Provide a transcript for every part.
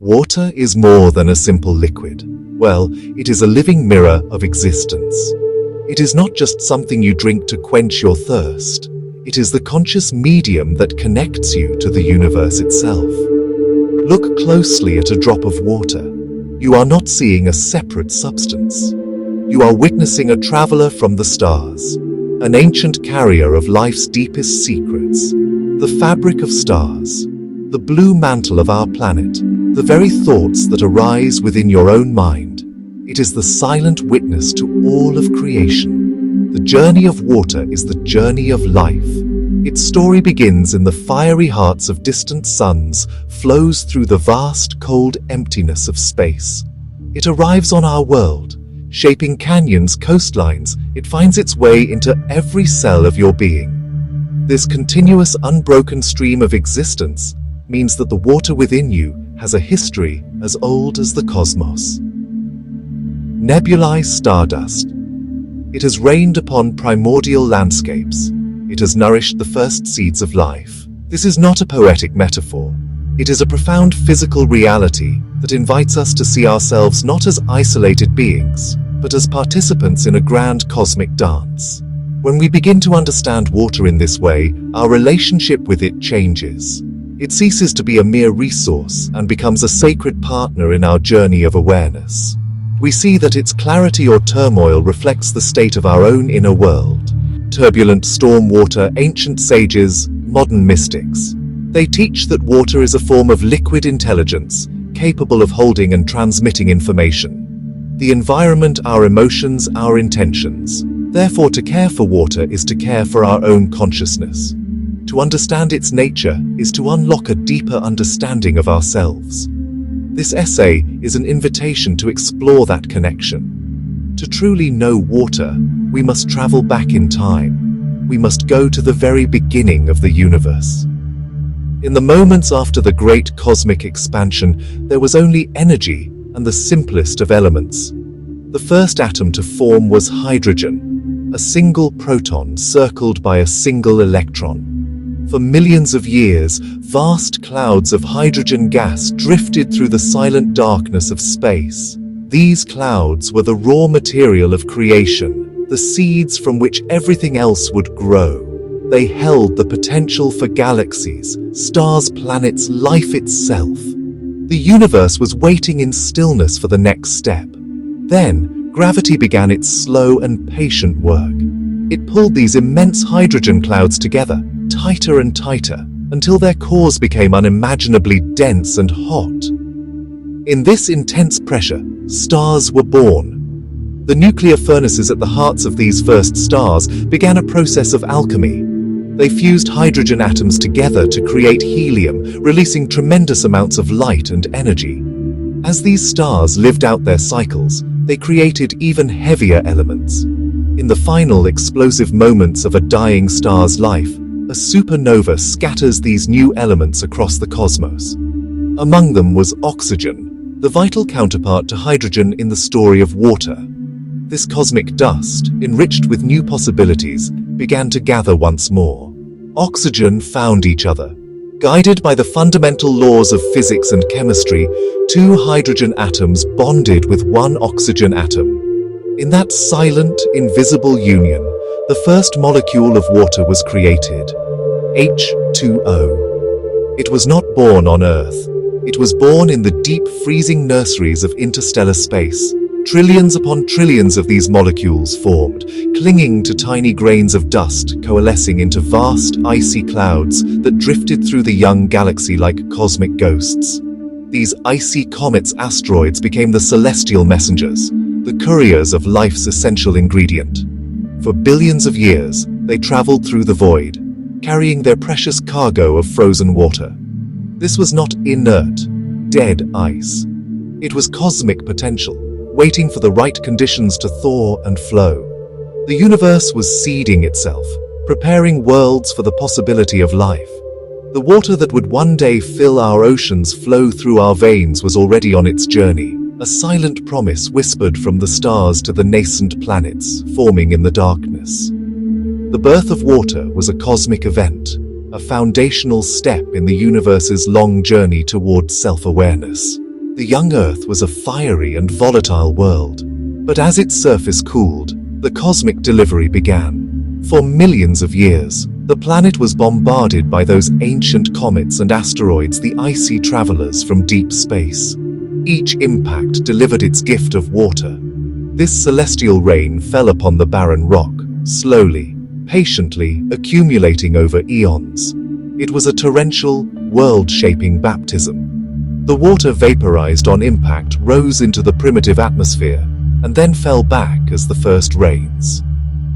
Water is more than a simple liquid. Well, it is a living mirror of existence. It is not just something you drink to quench your thirst. It is the conscious medium that connects you to the universe itself. Look closely at a drop of water. You are not seeing a separate substance. You are witnessing a traveler from the stars, an ancient carrier of life's deepest secrets, the fabric of stars, the blue mantle of our planet, the very thoughts that arise within your own mind. It is the silent witness to all of creation. The journey of water is the journey of life. Its story begins in the fiery hearts of distant suns, flows through the vast, cold emptiness of space. It arrives on our world, shaping canyons, coastlines. It finds its way into every cell of your being. This continuous, unbroken stream of existence means that the water within you has a history as old as the cosmos. Nebulae stardust. It has rained upon primordial landscapes. It has nourished the first seeds of life. This is not a poetic metaphor. It is a profound physical reality that invites us to see ourselves not as isolated beings, but as participants in a grand cosmic dance. When we begin to understand water in this way, our relationship with it changes. It ceases to be a mere resource and becomes a sacred partner in our journey of awareness. We see that its clarity or turmoil reflects the state of our own inner world. Turbulent storm water, ancient sages, modern mystics. They teach that water is a form of liquid intelligence, capable of holding and transmitting information. The environment, our emotions, our intentions. Therefore, to care for water is to care for our own consciousness. To understand its nature is to unlock a deeper understanding of ourselves. This essay is an invitation to explore that connection. To truly know water, we must travel back in time. We must go to the very beginning of the universe. In the moments after the great cosmic expansion, there was only energy and the simplest of elements. The first atom to form was hydrogen, a single proton circled by a single electron. For millions of years, vast clouds of hydrogen gas drifted through the silent darkness of space. These clouds were the raw material of creation, the seeds from which everything else would grow. They held the potential for galaxies, stars, planets, life itself. The universe was waiting in stillness for the next step. Then, gravity began its slow and patient work. It pulled these immense hydrogen clouds together, tighter and tighter, until their cores became unimaginably dense and hot. In this intense pressure, stars were born. The nuclear furnaces at the hearts of these first stars began a process of alchemy. They fused hydrogen atoms together to create helium, releasing tremendous amounts of light and energy. As these stars lived out their cycles, they created even heavier elements. In the final explosive moments of a dying star's life, a supernova scatters these new elements across the cosmos. Among them was oxygen, the vital counterpart to hydrogen in the story of water. This cosmic dust, enriched with new possibilities, began to gather once more. Oxygen found each other. Guided by the fundamental laws of physics and chemistry, two hydrogen atoms bonded with one oxygen atom. In that silent, invisible union, the first molecule of water was created, H2O. It was not born on Earth. It was born in the deep, freezing nurseries of interstellar space. Trillions upon trillions of these molecules formed, clinging to tiny grains of dust, coalescing into vast, icy clouds that drifted through the young galaxy like cosmic ghosts. These icy comets, asteroids, became the celestial messengers, the couriers of life's essential ingredient. For billions of years, they traveled through the void, carrying their precious cargo of frozen water. This was not inert, dead ice. It was cosmic potential, waiting for the right conditions to thaw and flow. The universe was seeding itself, preparing worlds for the possibility of life. The water that would one day fill our oceans, flow through our veins, was already on its journey. A silent promise whispered from the stars to the nascent planets forming in the darkness. The birth of water was a cosmic event, a foundational step in the universe's long journey toward self-awareness. The young Earth was a fiery and volatile world. But as its surface cooled, the cosmic delivery began. For millions of years, the planet was bombarded by those ancient comets and asteroids, the icy travelers from deep space. Each impact delivered its gift of water. This celestial rain fell upon the barren rock, slowly, patiently, accumulating over eons. It was a torrential, world-shaping baptism. The water vaporized on impact, rose into the primitive atmosphere, and then fell back as the first rains.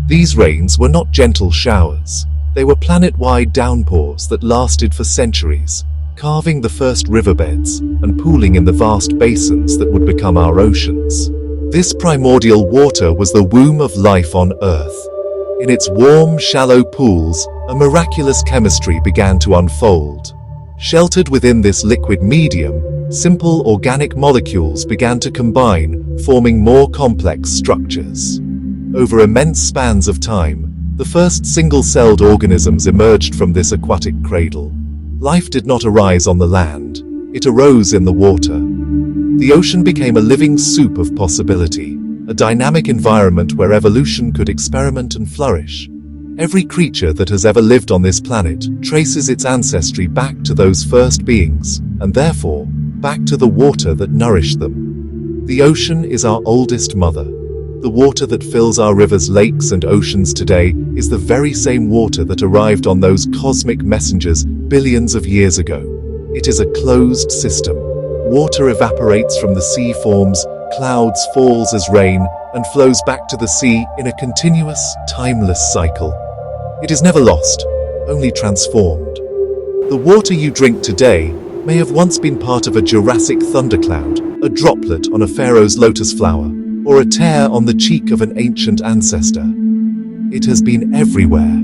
These rains were not gentle showers. They were planet-wide downpours that lasted for centuries, carving the first riverbeds and pooling in the vast basins that would become our oceans. This primordial water was the womb of life on Earth. In its warm, shallow pools, a miraculous chemistry began to unfold. Sheltered within this liquid medium, simple organic molecules began to combine, forming more complex structures. Over immense spans of time, the first single-celled organisms emerged from this aquatic cradle. Life did not arise on the land, it arose in the water. The ocean became a living soup of possibility, a dynamic environment where evolution could experiment and flourish. Every creature that has ever lived on this planet traces its ancestry back to those first beings, and therefore, back to the water that nourished them. The ocean is our oldest mother. The water that fills our rivers, lakes, and oceans today is the very same water that arrived on those cosmic messengers billions of years ago. It is a closed system. Water evaporates from the sea, forms clouds, falls as rain, and flows back to the sea in a continuous, timeless cycle. It is never lost, only transformed. The water you drink today may have once been part of a Jurassic thundercloud, a droplet on a pharaoh's lotus flower, or a tear on the cheek of an ancient ancestor. It has been everywhere.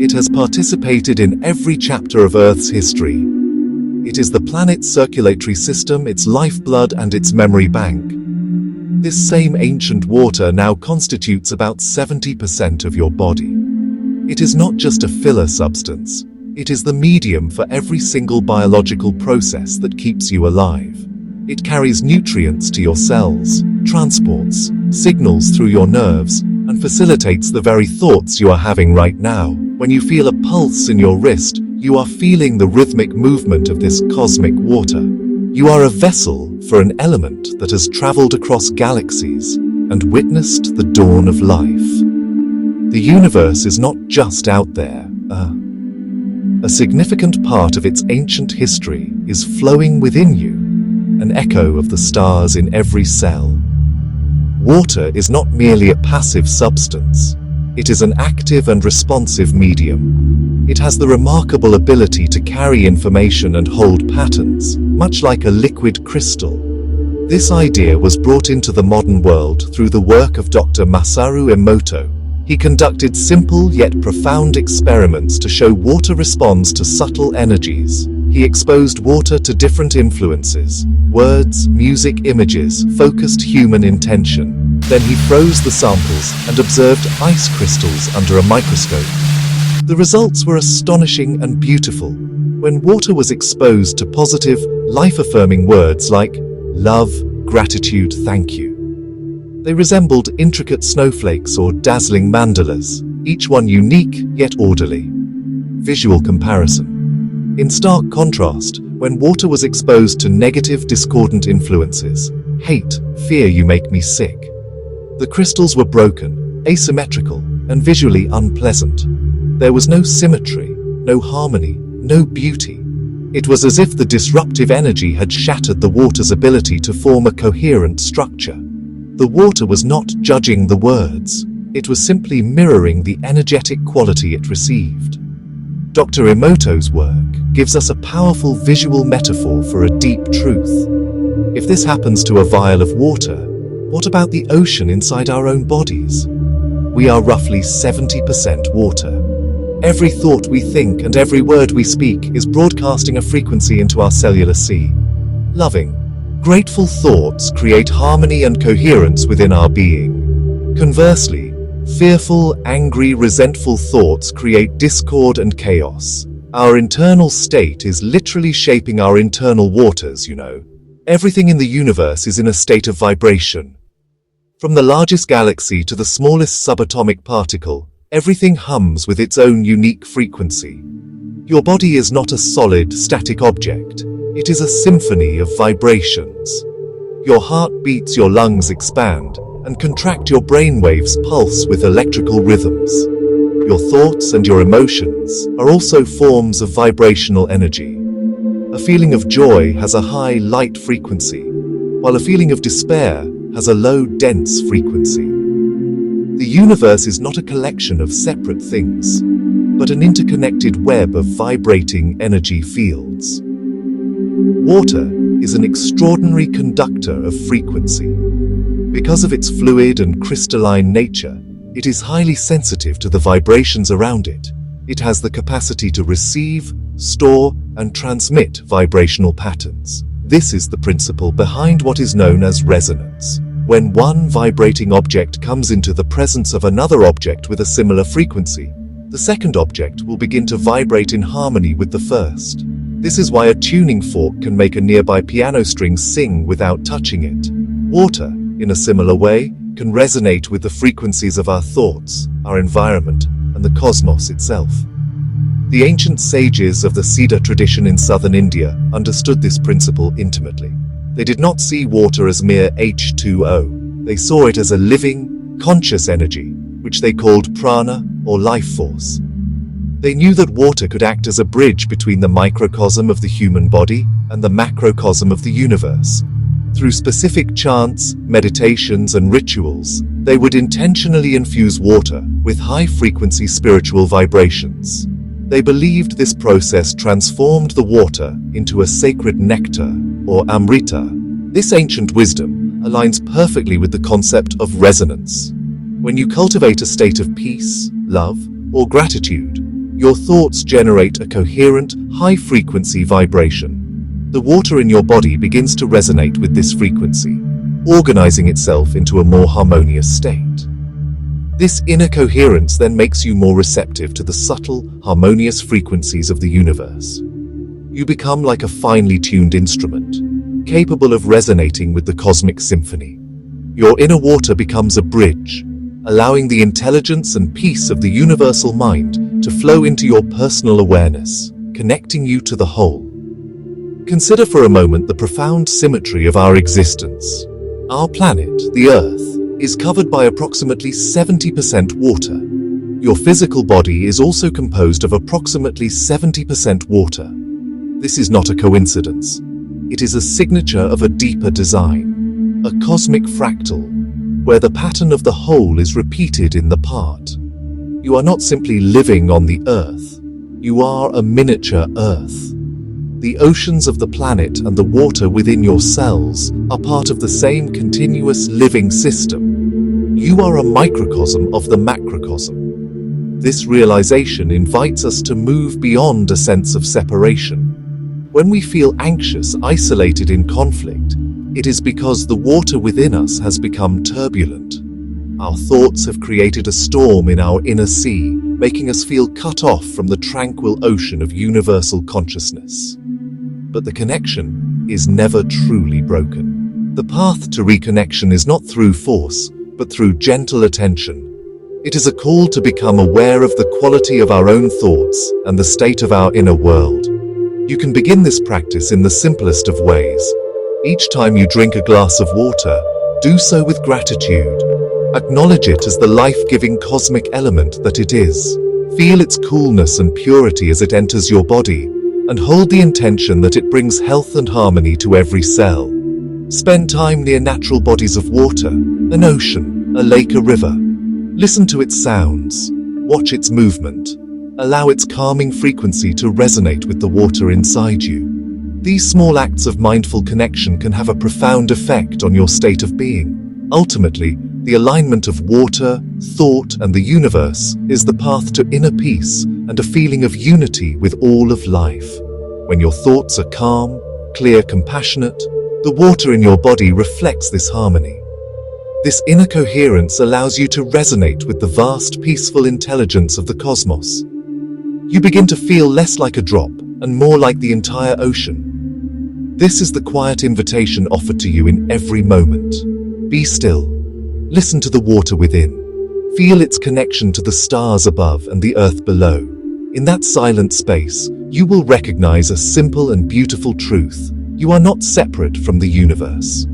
It has participated in every chapter of Earth's history. It is the planet's circulatory system, its lifeblood, and its memory bank. This same ancient water now constitutes about 70% of your body. It is not just a filler substance. It is the medium for every single biological process that keeps you alive. It carries nutrients to your cells, transports signals through your nerves, and facilitates the very thoughts you are having right now. When you feel a pulse in your wrist, you are feeling the rhythmic movement of this cosmic water. You are a vessel for an element that has traveled across galaxies and witnessed the dawn of life. The universe is not just out there. A significant part of its ancient history is flowing within you, an echo of the stars in every cell. Water is not merely a passive substance. It is an active and responsive medium. It has the remarkable ability to carry information and hold patterns, much like a liquid crystal. This idea was brought into the modern world through the work of Dr. Masaru Emoto. He conducted simple yet profound experiments to show water responds to subtle energies. He exposed water to different influences: words, music, images, focused human intention. Then he froze the samples and observed ice crystals under a microscope. The results were astonishing and beautiful. When water was exposed to positive, life-affirming words like love, gratitude, thank you, they resembled intricate snowflakes or dazzling mandalas, each one unique yet orderly. Visual comparison. In stark contrast, when water was exposed to negative, discordant influences, hate, fear, you make me sick, the crystals were broken, asymmetrical, and visually unpleasant. There was no symmetry, no harmony, no beauty. It was as if the disruptive energy had shattered the water's ability to form a coherent structure. The water was not judging the words. It was simply mirroring the energetic quality it received. Dr. Emoto's work gives us a powerful visual metaphor for a deep truth. If this happens to a vial of water, what about the ocean inside our own bodies? We are roughly 70% water. Every thought we think and every word we speak is broadcasting a frequency into our cellular sea. Loving, grateful thoughts create harmony and coherence within our being. Conversely, fearful, angry, resentful thoughts create discord and chaos. Our internal state is literally shaping our internal waters, you know. Everything in the universe is in a state of vibration. From the largest galaxy to the smallest subatomic particle, everything hums with its own unique frequency. Your body is not a solid, static object. It is a symphony of vibrations. Your heart beats, your lungs expand, and contract, your brainwaves pulse with electrical rhythms. Your thoughts and your emotions are also forms of vibrational energy. A feeling of joy has a high, light frequency, while a feeling of despair has a low, dense frequency. The universe is not a collection of separate things, but an interconnected web of vibrating energy fields. Water is an extraordinary conductor of frequency. Because of its fluid and crystalline nature, it is highly sensitive to the vibrations around it. It has the capacity to receive, store, and transmit vibrational patterns. This is the principle behind what is known as resonance. When one vibrating object comes into the presence of another object with a similar frequency, the second object will begin to vibrate in harmony with the first. This is why a tuning fork can make a nearby piano string sing without touching it. Water, in a similar way, can resonate with the frequencies of our thoughts, our environment, and the cosmos itself. The ancient sages of the Siddha tradition in southern India understood this principle intimately. They did not see water as mere H2O. They saw it as a living, conscious energy, which they called prana, or life force. They knew that water could act as a bridge between the microcosm of the human body and the macrocosm of the universe. Through specific chants, meditations, and rituals, they would intentionally infuse water with high-frequency spiritual vibrations. They believed this process transformed the water into a sacred nectar, or amrita. This ancient wisdom aligns perfectly with the concept of resonance. When you cultivate a state of peace, love, or gratitude, your thoughts generate a coherent, high-frequency vibration. The water in your body begins to resonate with this frequency, organizing itself into a more harmonious state. This inner coherence then makes you more receptive to the subtle, harmonious frequencies of the universe. You become like a finely tuned instrument, capable of resonating with the cosmic symphony. Your inner water becomes a bridge, allowing the intelligence and peace of the universal mind to flow into your personal awareness, connecting you to the whole. Consider for a moment the profound symmetry of our existence. Our planet, the Earth, is covered by approximately 70% water. Your physical body is also composed of approximately 70% water. This is not a coincidence. It is a signature of a deeper design, a cosmic fractal, where the pattern of the whole is repeated in the part. You are not simply living on the Earth. You are a miniature Earth. The oceans of the planet and the water within your cells are part of the same continuous living system. You are a microcosm of the macrocosm. This realization invites us to move beyond a sense of separation. When we feel anxious, isolated in conflict, it is because the water within us has become turbulent. Our thoughts have created a storm in our inner sea, making us feel cut off from the tranquil ocean of universal consciousness. But the connection is never truly broken. The path to reconnection is not through force, but through gentle attention. It is a call to become aware of the quality of our own thoughts and the state of our inner world. You can begin this practice in the simplest of ways. Each time you drink a glass of water, do so with gratitude. Acknowledge it as the life-giving cosmic element that it is. Feel its coolness and purity as it enters your body, and hold the intention that it brings health and harmony to every cell. Spend time near natural bodies of water, an ocean, a lake, a river. Listen to its sounds, watch its movement. Allow its calming frequency to resonate with the water inside you. These small acts of mindful connection can have a profound effect on your state of being. Ultimately, the alignment of water, thought, and the universe is the path to inner peace and a feeling of unity with all of life. When your thoughts are calm, clear, compassionate, the water in your body reflects this harmony. This inner coherence allows you to resonate with the vast, peaceful intelligence of the cosmos. You begin to feel less like a drop and more like the entire ocean. This is the quiet invitation offered to you in every moment. Be still. Listen to the water within. Feel its connection to the stars above and the earth below. In that silent space, you will recognize a simple and beautiful truth. You are not separate from the universe.